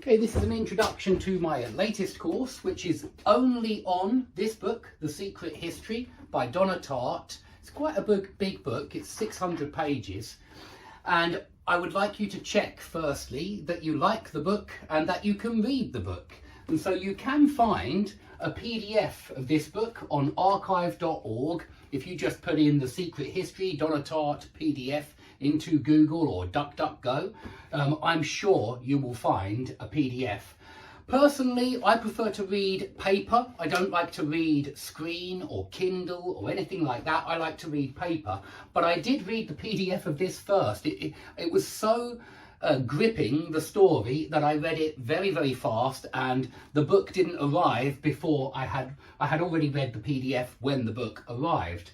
Okay, this is an introduction to my latest course, which is only on this book, The Secret History by Donna Tartt. It's quite a big book, it's 600 pages. And I would like you to check firstly that you like the book and that you can read the book. And so you can find a PDF of this book on archive.org. If you just put in The Secret History, Donna Tartt PDF into Google or DuckDuckGo, I'm sure you will find a PDF. Personally, I prefer to read paper. I don't like to read screen or Kindle or anything like that. I like to read paper. But I did read the PDF of this first. It was so gripping, the story, that I read it very fast, and the book didn't arrive before I had already read the PDF when the book arrived.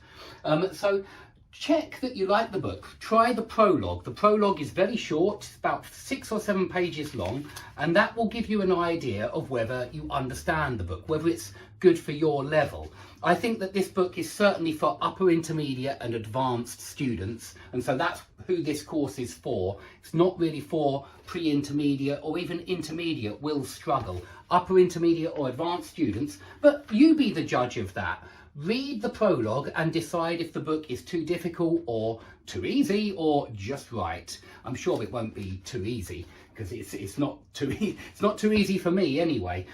So check that you like the book. Try the prologue. The prologue is very short, it's about 6 or 7 pages long, and that will give you an idea of whether you understand the book, whether it's good for your level. I think that this book is certainly for upper intermediate and advanced students, and so that's who this course is for. It's not really for pre-intermediate or even intermediate will struggle. Upper intermediate or advanced students, but you be the judge of that. Read the prologue and decide if the book is too difficult or too easy or just right. I'm sure it won't be too easy, because it's not too easy for me anyway.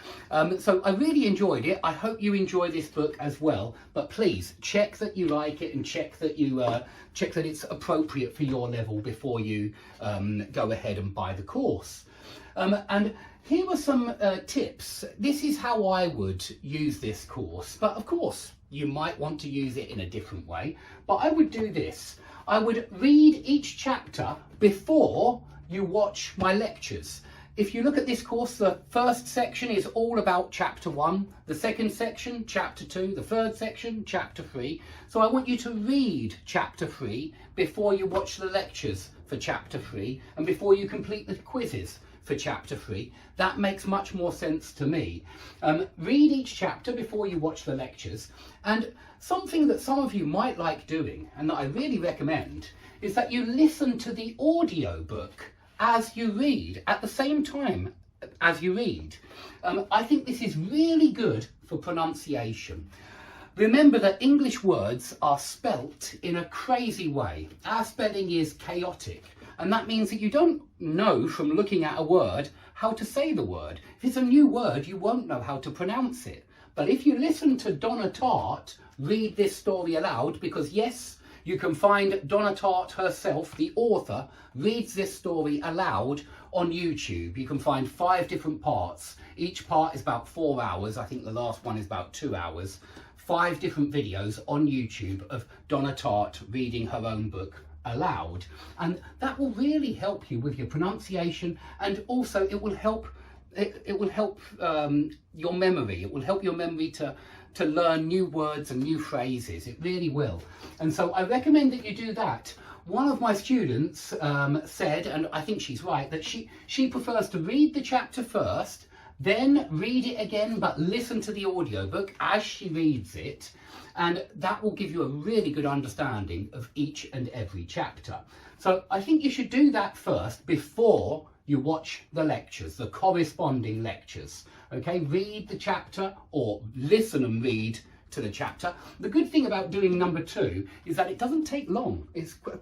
So I really enjoyed it. I hope you enjoy this book as well. But please check that you like it and check that it's appropriate for your level before you go ahead and buy the course. And here are some tips. This is how I would use this course, but of course you might want to use it in a different way. But I would do this. I would read each chapter before you watch my lectures. If you look at this course, the first section is all about chapter 1, the second section, chapter 2, the third section, chapter 3. So I want you to read chapter 3 before you watch the lectures for chapter 3 and before you complete the quizzes for chapter 3. That makes much more sense to me. Read each chapter before you watch the lectures, and something that some of you might like doing and that I really recommend is that you listen to the audio book as you read, at the same time as you read. I think this is really good for pronunciation. Remember that English words are spelt in a crazy way. Our spelling is chaotic, and that means that you don't know from looking at a word how to say the word. If it's a new word, you won't know how to pronounce it. But if you listen to Donna Tartt read this story aloud, because yes, you can find Donna Tartt herself, the author, reads this story aloud on YouTube. You can find 5 different parts. Each part is about 4 hours. I think the last one is about 2 hours. 5 different videos on YouTube of Donna Tartt reading her own book aloud, and that will really help you with your pronunciation, and also it will help your memory. It will help your memory to learn new words and new phrases. It really will. And so I recommend that you do that. One of my students said, and I think she's right, that she prefers to read the chapter first, then read it again, but listen to the audiobook as she reads it, and that will give you a really good understanding of each and every chapter. So I think you should do that first before you watch the lectures, the corresponding lectures. Okay, read the chapter or listen and read to the chapter. The good thing about doing number 2 is that it doesn't take long.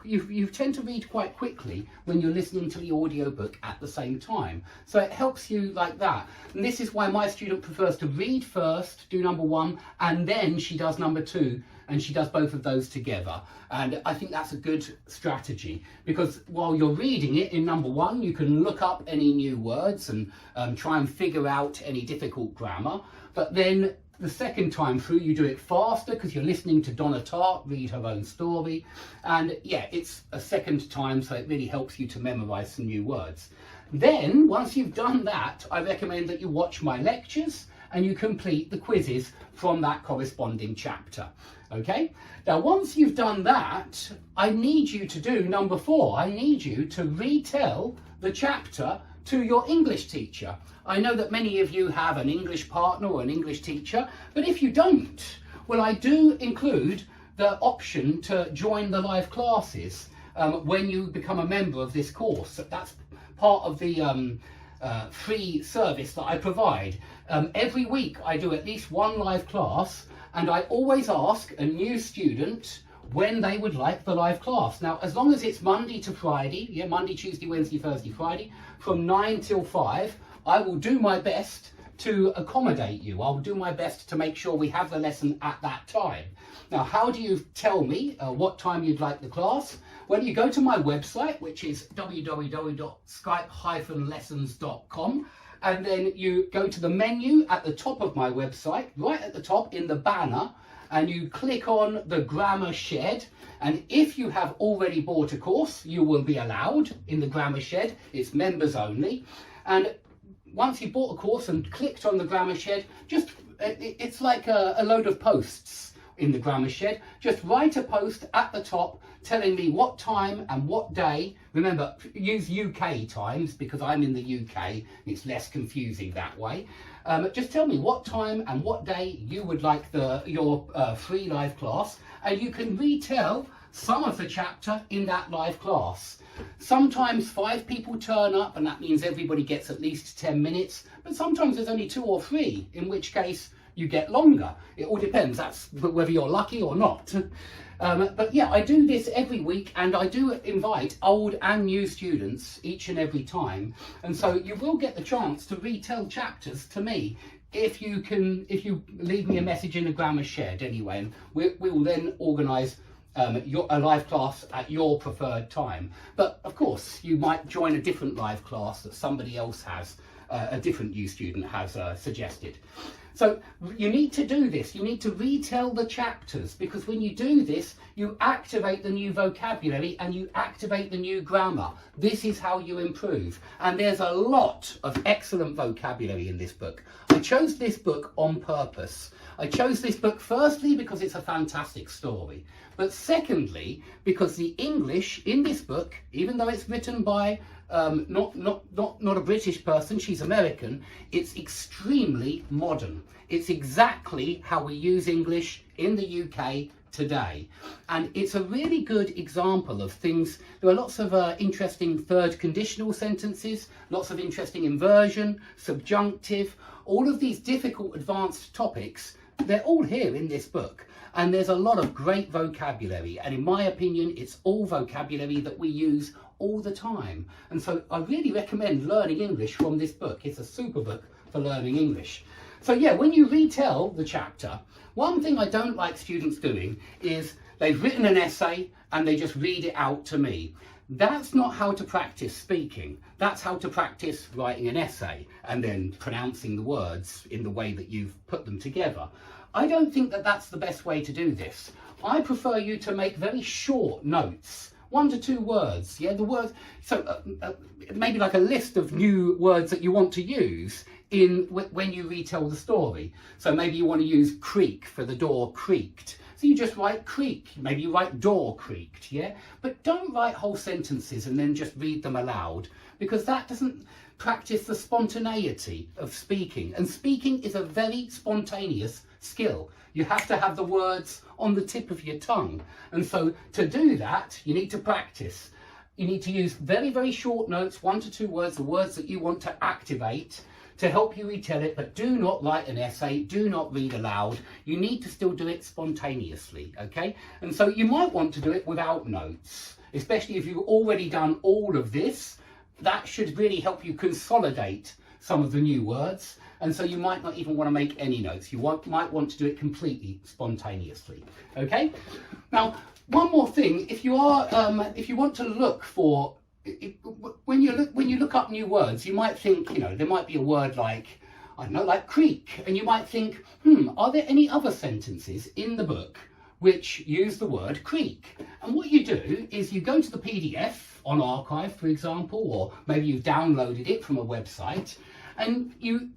You tend to read quite quickly when you're listening to the audiobook at the same time. So it helps you like that. And this is why my student prefers to read first, do number 1, and then she does number 2, and she does both of those together. And I think that's a good strategy, because while you're reading it in number 1, you can look up any new words and try and figure out any difficult grammar. But then the second time through, you do it faster because you're listening to Donna Tartt read her own story. And yeah, it's a second time, so it really helps you to memorize some new words. Then, once you've done that, I recommend that you watch my lectures and you complete the quizzes from that corresponding chapter. Okay? Now, once you've done that, I need you to do number 4. I need you to retell the chapter to your English teacher. I know that many of you have an English partner or an English teacher, but if you don't, well, I do include the option to join the live classes when you become a member of this course. That's part of the free service that I provide. Every week I do at least one live class, and I always ask a new student when they would like the live class. Now, as long as it's Monday to Friday, yeah, Monday, Tuesday, Wednesday, Thursday, Friday, from 9 till 5, I will do my best to accommodate you. I'll do my best to make sure we have the lesson at that time. Now, how do you tell me what time you'd like the class? Well, you go to my website, which is www.skype-lessons.com, and then you go to the menu at the top of my website, right at the top in the banner, and you click on the Grammar Shed. And if you have already bought a course, you will be allowed in the Grammar Shed. It's members only. And once you've bought a course and clicked on the Grammar Shed, it's like a load of posts in the Grammar Shed. Just write a post at the top telling me what time and what day. Remember, use UK times because I'm in the UK. It's less confusing that way. Just tell me what time and what day you would like your free live class, and you can retell some of the chapter in that live class. Sometimes 5 people turn up, and that means everybody gets at least 10 minutes, but sometimes there's only 2 or 3, in which case you get longer. It all depends. That's whether you're lucky or not. But yeah, I do this every week, and I do invite old and new students each and every time. And so you will get the chance to retell chapters to me if you leave me a message in the Grammar Shed anyway. And we will then organise a live class at your preferred time. But of course, you might join a different live class that somebody else has, a different new student has suggested. So you need to do this. You need to retell the chapters, because when you do this, you activate the new vocabulary and you activate the new grammar. This is how you improve. And there's a lot of excellent vocabulary in this book. I chose this book on purpose. I chose this book firstly because it's a fantastic story, but secondly because the English in this book, even though it's written by not a British person, she's American, it's extremely modern. It's exactly how we use English in the UK today. And it's a really good example of things. There are lots of interesting third conditional sentences, lots of interesting inversion, subjunctive, all of these difficult advanced topics. They're all here in this book. And there's a lot of great vocabulary. And in my opinion, it's all vocabulary that we use all the time. And so I really recommend learning English from this book. It's a super book for learning English. So yeah, when you retell the chapter, one thing I don't like students doing is they've written an essay and they just read it out to me. That's not how to practice speaking. That's how to practice writing an essay and then pronouncing the words in the way that you've put them together. I don't think that that's the best way to do this. I prefer you to make very short notes, 1 to 2 words. Yeah, the words. So maybe like a list of new words that you want to use when you retell the story. So maybe you want to use creak for the door creaked. So you just write creak. Maybe you write door creaked. Yeah, but don't write whole sentences and then just read them aloud, because that doesn't practice the spontaneity of speaking. And speaking is a very spontaneous skill. You have to have the words on the tip of your tongue. And so to do that, you need to practice. You need to use very, very short notes, 1 to 2 words, the words that you want to activate to help you retell it, but do not write an essay, do not read aloud. You need to still do it spontaneously, okay? And so you might want to do it without notes, especially if you've already done all of this. That should really help you consolidate some of the new words. And so you might not even want to make any notes. You might want to do it completely spontaneously. Okay. Now, one more thing: if you want to look for, when you look up new words, you might think, there might be a word like, I don't know, like creak, and you might think, are there any other sentences in the book which use the word creak? And what you do is you go to the PDF on Archive, for example, or maybe you've downloaded it from a website, and you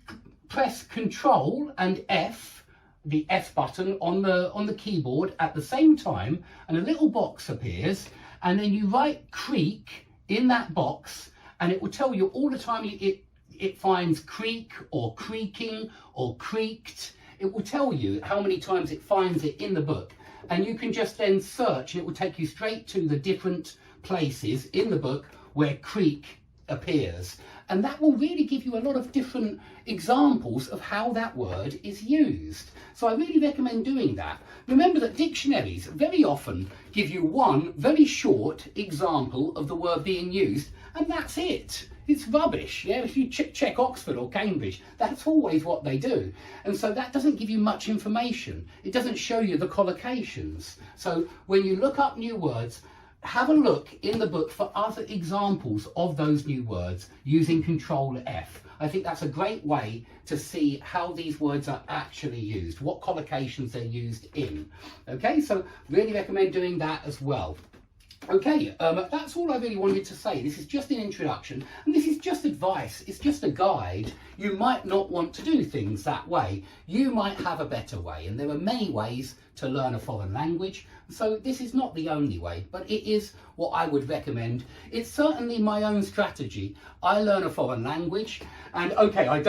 press Control and F, the F button on the keyboard at the same time, and a little box appears, and then you write creak in that box, and it will tell you all the time it finds creak or creaking or creaked. It will tell you how many times it finds it in the book, and you can just then search, and it will take you straight to the different places in the book where creak appears. and that will really give you a lot of different examples of how that word is used. So I really recommend doing that. Remember that dictionaries very often give you one very short example of the word being used, and that's it. It's rubbish. Yeah, if you check Oxford or Cambridge, that's always what they do. And so that doesn't give you much information. It doesn't show you the collocations. So when you look up new words, have a look in the book for other examples of those new words using Control F. I think that's a great way to see how these words are actually used, what collocations they're used in. Okay, so really recommend doing that as well. Okay, that's all I really wanted to say. This is just an introduction, and this is just advice. It's just a guide. You might not want to do things that way. You might have a better way, and there are many ways to learn a foreign language. So this is not the only way, but it is what I would recommend. It's certainly my own strategy. I learn a foreign language, and okay, I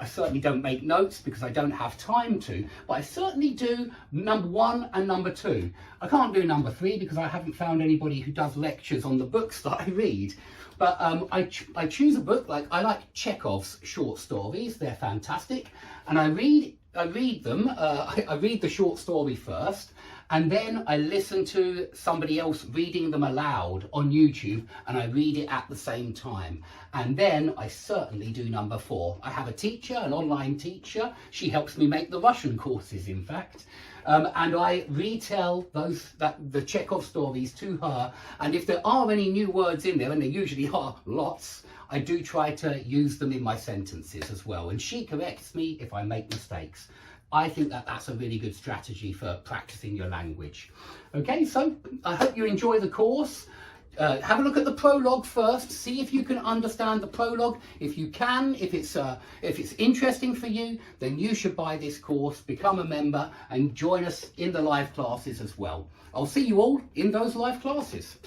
certainly don't make notes because I don't have time to, but I certainly do number 1 and number 2. I can't do number 3 because I haven't found anybody who does lectures on the books that I read. But I choose a book, like I like Chekhov's short stories. They're fantastic, and I read them. I read the short story first, and then I listen to somebody else reading them aloud on YouTube, and I read it at the same time. And then I certainly do number 4. I have a teacher, an online teacher. She helps me make the Russian courses, in fact. And I retell the Chekhov stories to her. And if there are any new words in there, and there usually are lots, I do try to use them in my sentences as well. And she corrects me if I make mistakes. I think that that's a really good strategy for practicing your language. Okay, so I hope you enjoy the course. Have a look at the prologue first. See if you can understand the prologue. If you can, if it's interesting for you, then you should buy this course, become a member, and join us in the live classes as well. I'll see you all in those live classes.